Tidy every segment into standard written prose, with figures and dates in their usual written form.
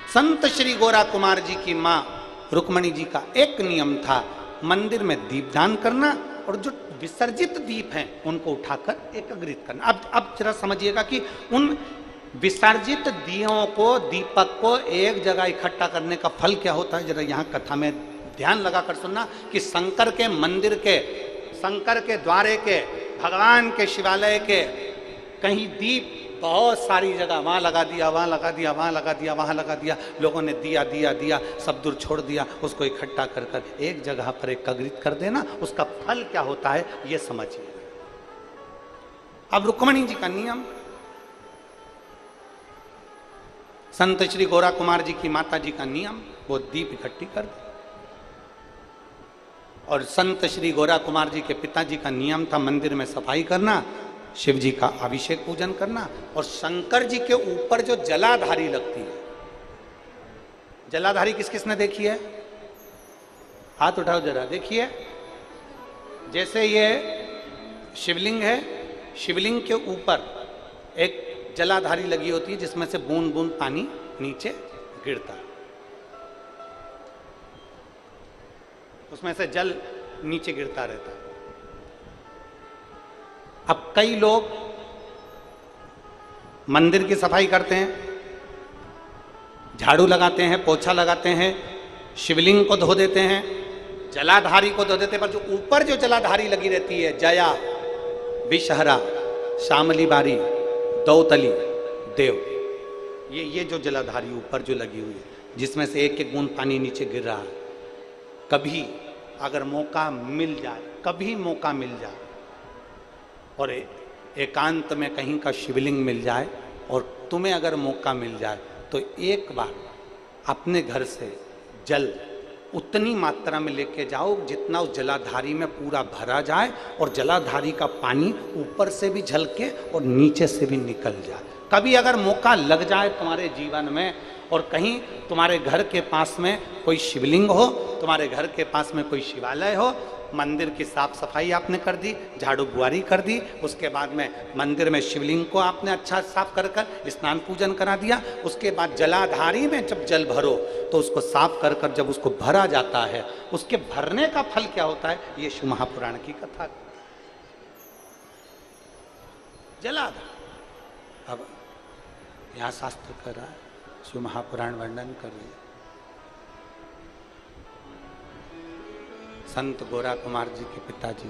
संत श्री गोरा कुमार जी की माँ रुक्मणी जी का एक नियम था, मंदिर में दीपदान करना और जो विसर्जित दीप हैं उनको उठाकर एकत्रित करना। अब जरा समझिएगा कि उन विसर्जित दियों को, दीपक को एक जगह इकट्ठा करने का फल क्या होता है, जरा यहाँ कथा में ध्यान लगाकर सुनना कि शंकर के मंदिर के, शंकर के द्वारे के, भगवान के शिवालय के कहीं दीप बहुत सारी जगह वहाँ लगा दिया, वहाँ लगा दिया, वहाँ लगा दिया, वहाँ लगा दिया, लोगों ने दिया दिया दिया सब दूर छोड़ दिया, उसको इकट्ठा कर कर एक जगह पर एकत्रित कर देना, उसका फल क्या होता है ये समझिए। अब रुक्मणी जी का नियम, संत श्री गोरा कुमार जी की माता जी का नियम, वो दीप इकट्ठी कर दे। और संत श्री गोरा कुमार जी के पिताजी का नियम था मंदिर में सफाई करना, शिव जी का अभिषेक पूजन करना, और शंकर जी के ऊपर जो जलाधारी लगती है, जलाधारी किस किसने देखी है, हाथ उठाओ जरा, देखिए। जैसे ये शिवलिंग है, शिवलिंग के ऊपर एक जलाधारी लगी होती है जिसमें से बूंद बूंद पानी नीचे गिरता है, उसमें से जल नीचे गिरता रहता है। अब कई लोग मंदिर की सफाई करते हैं, झाड़ू लगाते हैं, पोछा लगाते हैं, शिवलिंग को धो देते हैं, जलाधारी को धो देते हैं, पर जो ऊपर जो जलाधारी लगी रहती है, जया, विषहरा, शामली बारी, दौतली, देव, ये जो जलाधारी ऊपर जो लगी हुई है जिसमें से एक एक बूंद पानी नीचे गिर रहा है, कभी अगर मौका मिल जाए, कभी मौका मिल जाए और एकांत में कहीं का शिवलिंग मिल जाए और तुम्हें अगर मौका मिल जाए तो एक बार अपने घर से जल उतनी मात्रा में लेके जाओ जितना उस जलाधारी में पूरा भरा जाए और जलाधारी का पानी ऊपर से भी झलके और नीचे से भी निकल जाए। कभी अगर मौका लग जाए तुम्हारे जीवन में और कहीं तुम्हारे घर के पास में कोई शिवलिंग हो, तुम्हारे घर के पास में कोई शिवालय हो, मंदिर की साफ सफाई आपने कर दी, झाड़ू बुआरी कर दी, उसके बाद में मंदिर में शिवलिंग को आपने अच्छा साफ कर कर स्नान पूजन करा दिया, उसके बाद जलाधारी में जब जल भरो तो उसको साफ कर कर जब उसको भरा जाता है, उसके भरने का फल क्या होता है, ये शिव महापुराण की कथा। जलाधार, अब यहाँ शास्त्र कर रहा है, शिव महापुराण वर्णन कर रही है। संत गोरा कुमार जी के पिताजी,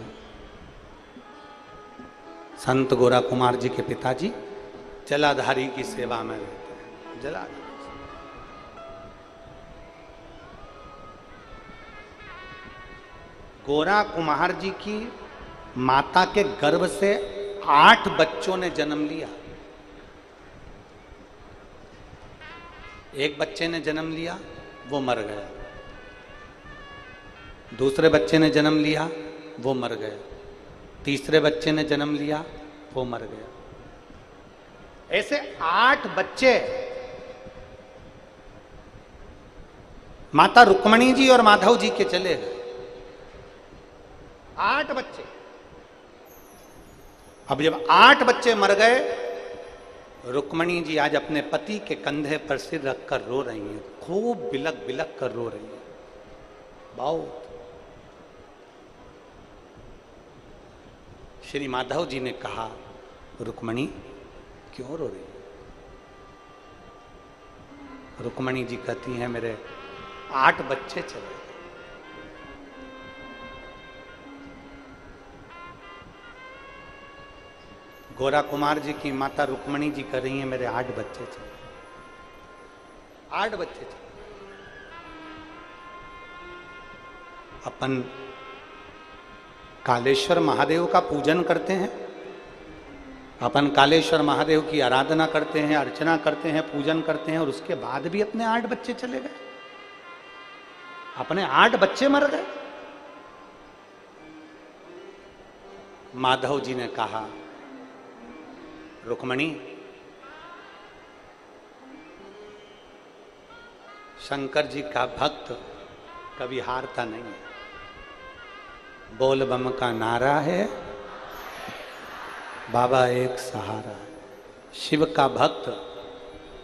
संत गोरा कुमार जी के पिताजी जलाधारी की सेवा में रहते हैं। जलाधारी गोरा कुमार जी की माता के गर्भ से 8 बच्चों ने जन्म लिया। एक बच्चे ने जन्म लिया, वो मर गया। दूसरे बच्चे ने जन्म लिया, वो मर गया। तीसरे बच्चे ने जन्म लिया, वो मर गया। ऐसे 8 बच्चे माता रुक्मणी जी और माधव जी के चले गए। 8 बच्चे। अब जब 8 बच्चे मर गए, रुक्मणी जी आज अपने पति के कंधे पर सिर रखकर रो रही हैं, खूब बिलक बिलक कर रो रही हैं, बहुत। श्री माधव जी ने कहा, रुक्मणी क्यों रो रही? रुक्मणी जी कहती हैं, मेरे 8 बच्चे चले। गोरा कुमार जी की माता रुक्मणी जी कह रही हैं, मेरे 8 बच्चे चले। 8 बच्चे चले। अपन कालेश्वर महादेव का पूजन करते हैं, अपन कालेश्वर महादेव की आराधना करते हैं, अर्चना करते हैं, पूजन करते हैं, और उसके बाद भी अपने 8 बच्चे चले गए, अपने 8 बच्चे मर गए। माधव जी ने कहा, रुक्मणी, शंकर जी का भक्त कभी हारता नहीं है। बोल बम का नारा है, बाबा एक सहारा है। शिव का भक्त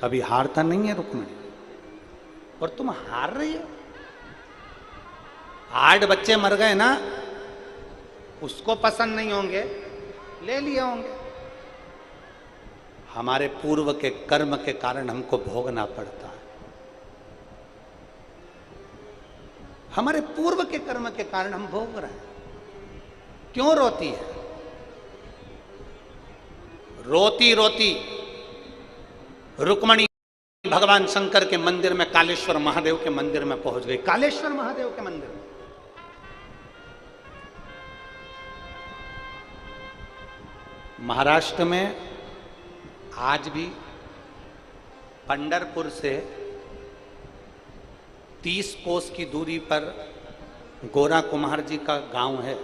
कभी हारता नहीं है रुक्मणी। और तुम हार रही हो। 8 बच्चे मर गए ना, उसको पसंद नहीं होंगे, ले लिए होंगे। हमारे पूर्व के कर्म के कारण हमको भोगना पड़ता है। हमारे पूर्व के कर्म के कारण हम भोग रहे हैं। क्यों रोती है? रोती रोती रुक्मणी भगवान शंकर के मंदिर में, कालेश्वर महादेव के मंदिर में पहुंच गई। कालेश्वर महादेव के मंदिर में महाराष्ट्र में आज भी पंढरपुर से 30 कोस की दूरी पर गोरा कुमार जी का गांव है,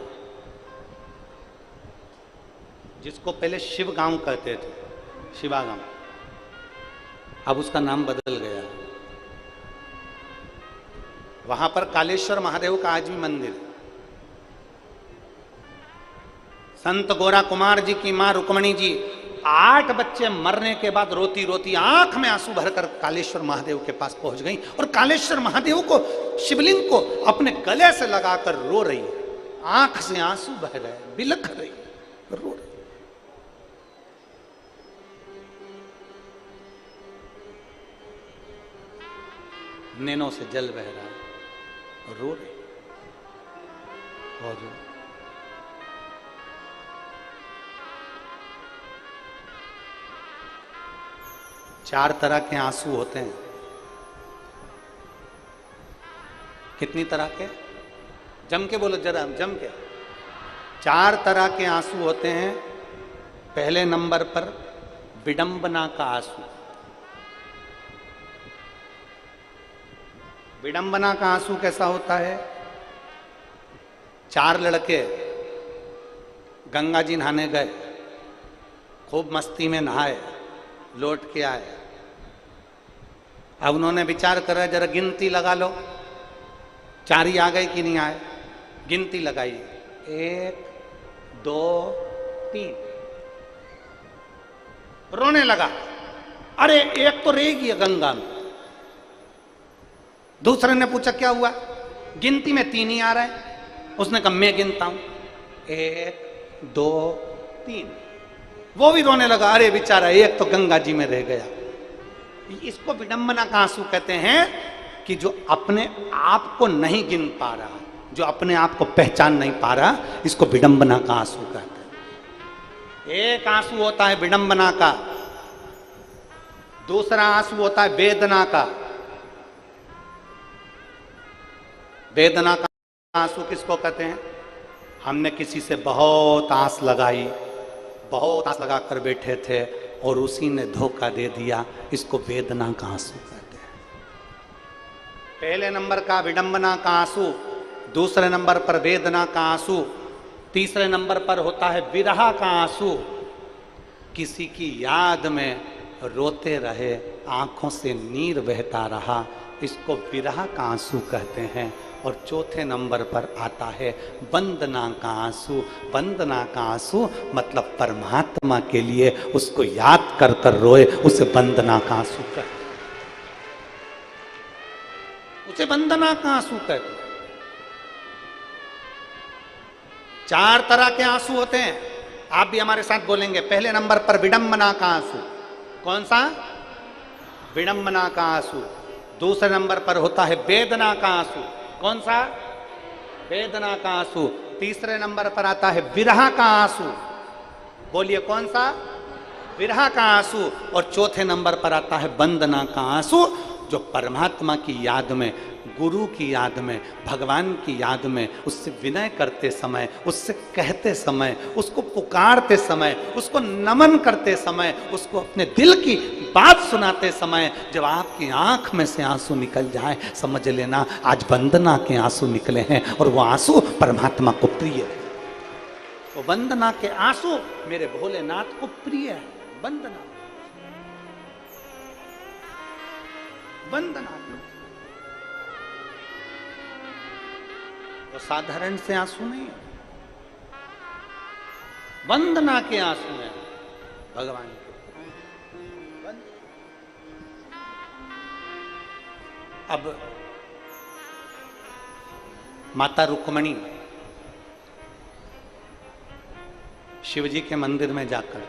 जिसको पहले शिव गांव कहते थे, शिवा गांव। अब उसका नाम बदल गया। वहां पर कालेश्वर महादेव का आज भी मंदिर है। संत गोरा कुमार जी की मां रुक्मणी जी 8 बच्चे मरने के बाद रोती रोती आंख में आंसू भरकर कालेश्वर महादेव के पास पहुंच गई और कालेश्वर महादेव को, शिवलिंग को अपने गले से लगाकर रो रही है। आंख से आंसू बह रहे, बिलख रही, रो रही। नैनों से जल बह रहा है, रो रही। और 4 तरह के आंसू होते हैं। कितनी तरह के? जम के बोलो जरा, जम के। 4 तरह के आंसू होते हैं। पहले नंबर पर विडंबना का आंसू। विडंबना का आंसू कैसा होता है? 4 लड़के गंगा जी नहाने गए, खूब मस्ती में नहाए, लौट के आए। अब उन्होंने विचार करा जरा गिनती लगा लो, 4 ही आ गए कि नहीं आए। गिनती लगाई, 1 2 3। रोने लगा, अरे एक तो रहेगी है गंगा में। दूसरे ने पूछा क्या हुआ? गिनती में 3 ही आ रहा है। उसने कहा मैं गिनता हूं, 1 2 3। वो भी रोने लगा, अरे बेचारा एक तो गंगा जी में रह गया। इसको विडंबना का आंसू कहते हैं कि जो अपने आप को नहीं गिन पा रहा, जो अपने आप को पहचान नहीं पा रहा, इसको विडंबना का आंसू कहते हैं। एक आंसू होता है विडंबना का, दूसरा आंसू होता है वेदना का। वेदना का आंसू किसको कहते हैं? हमने किसी से बहुत आस लगाई, बहुत आस लगा कर बैठे थे और उसी ने धोखा दे दिया, इसको वेदना का आंसू कहते हैं। पहले नंबर का विडंबना का आंसू, दूसरे नंबर पर वेदना का आंसू, तीसरे नंबर पर होता है विरह का आंसू। किसी की याद में रोते रहे, आंखों से नीर बहता रहा, इसको विरह का आंसू कहते हैं। और चौथे नंबर पर आता है वंदना का आंसू। वंदना का आंसू मतलब परमात्मा के लिए उसको याद कर कर रोए, उसे वंदना का आंसू कहते हैं। उसे वंदना का आंसू कहते हैं। 4 तरह के आंसू होते हैं। आप भी हमारे साथ बोलेंगे। पहले नंबर पर विडंबना का आंसू। कौन सा? विडंबना का आंसू। दूसरे नंबर पर होता है वेदना का आंसू। कौन सा? वेदना का आंसू। तीसरे नंबर पर आता है विरह का आंसू। बोलिए कौन सा? विरह का आंसू। और चौथे नंबर पर आता है वंदना का आंसू, जो परमात्मा की याद में, गुरु की याद में, भगवान की याद में उससे विनय करते समय, उससे कहते समय, उसको पुकारते समय, उसको नमन करते समय, उसको अपने दिल की बात सुनाते समय जब आपकी आंख में से आंसू निकल जाए, समझ लेना आज वंदना के आंसू निकले हैं और वो आंसू परमात्मा को प्रिय है। वो वंदना के आंसू मेरे भोलेनाथ को प्रिय है। वंदना, वंदना वो साधारण से आंसू नहीं है, वंदना के आंसू हैं भगवान के। अब माता रुक्मणी शिव जी के मंदिर में जाकर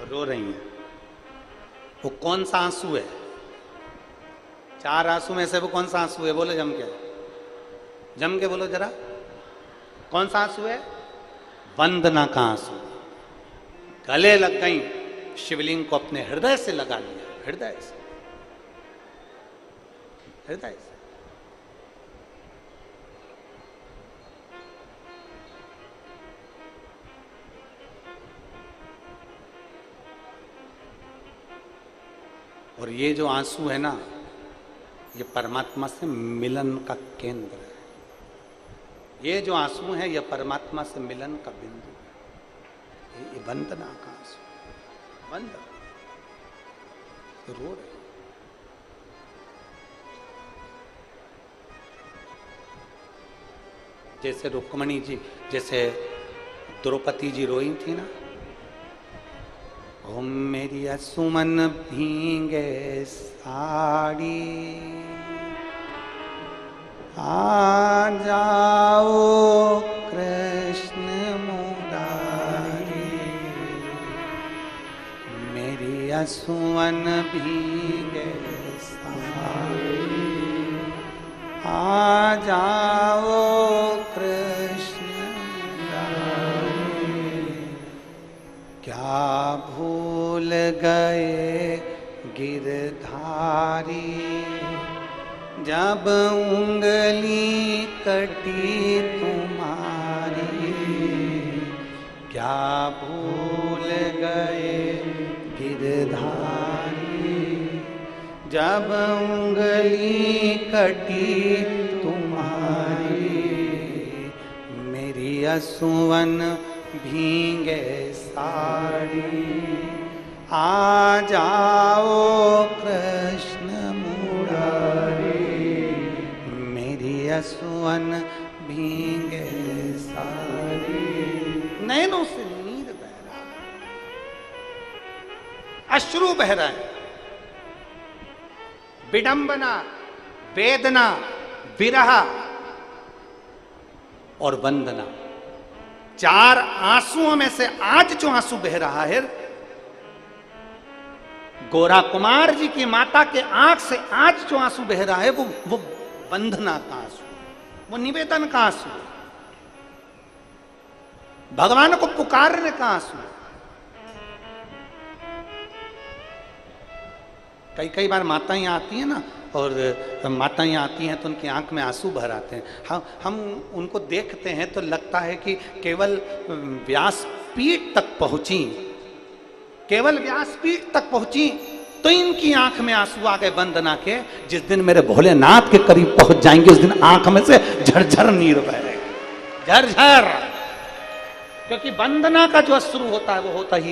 रो रही हैं। वो कौन सा आंसू है? 4 आंसू में से वो कौन सा आंसू है? बोलो जम के बोलो जरा, कौन सा आंसू है? वंदना का आंसू। गले लग गई, शिवलिंग को अपने हृदय से लगा लिया, हृदय से। और ये जो आंसू है ना, ये परमात्मा से मिलन का केंद्र है। ये जो आंसू है, ये परमात्मा से मिलन का बिंदु है। ये वंदना का आंसू, वंदना रो रहे। जैसे रुक्मणी जी, जैसे द्रौपदी जी रोई थी ना, ओ मेरी सुमन भींगे साड़ी, आ जाओ कृष्ण मुरारी, मेरी सुमन भींगे साड़ी, आ जाओ कृष्ण मुरारी। क्या भूल गए गिरधारी, जब उंगली कटी तुम्हारी। क्या भूल गए गिरधारी, जब उंगली कटी तुम्हारी। मेरी असुवन भींगे साड़ी, आ जाओ कृष्ण मुरारी, मेरी असुवन भींगे साड़ी। नैनों से नीर बह रहा है, अश्रु बह रहा है। विडंबना, वेदना, विरह और वंदना, 4 आंसुओं में से आज जो आंसू बह रहा है, गोरा कुमार जी की माता के आंख से आज जो आंसू बह रहा है, वो वंदना का आंसू, वो निवेदन का आंसू, भगवान को पुकारने का आंसू। कई बार माताएं आती हैं ना, और माताएं आती हैं तो उनकी आंख में आंसू भर आते हैं। हम उनको देखते हैं तो लगता है कि केवल व्यासपीठ तक पहुंची, केवल व्यासपीठ तक पहुंची तो इनकी आंख में आंसू आ गए वंदना के। जिस दिन मेरे भोलेनाथ के करीब पहुंच जाएंगे, उस दिन आंख में से झरझर नीर बहेगा, झरझर। क्योंकि वंदना का जो अश्रु होता है, वो होता ही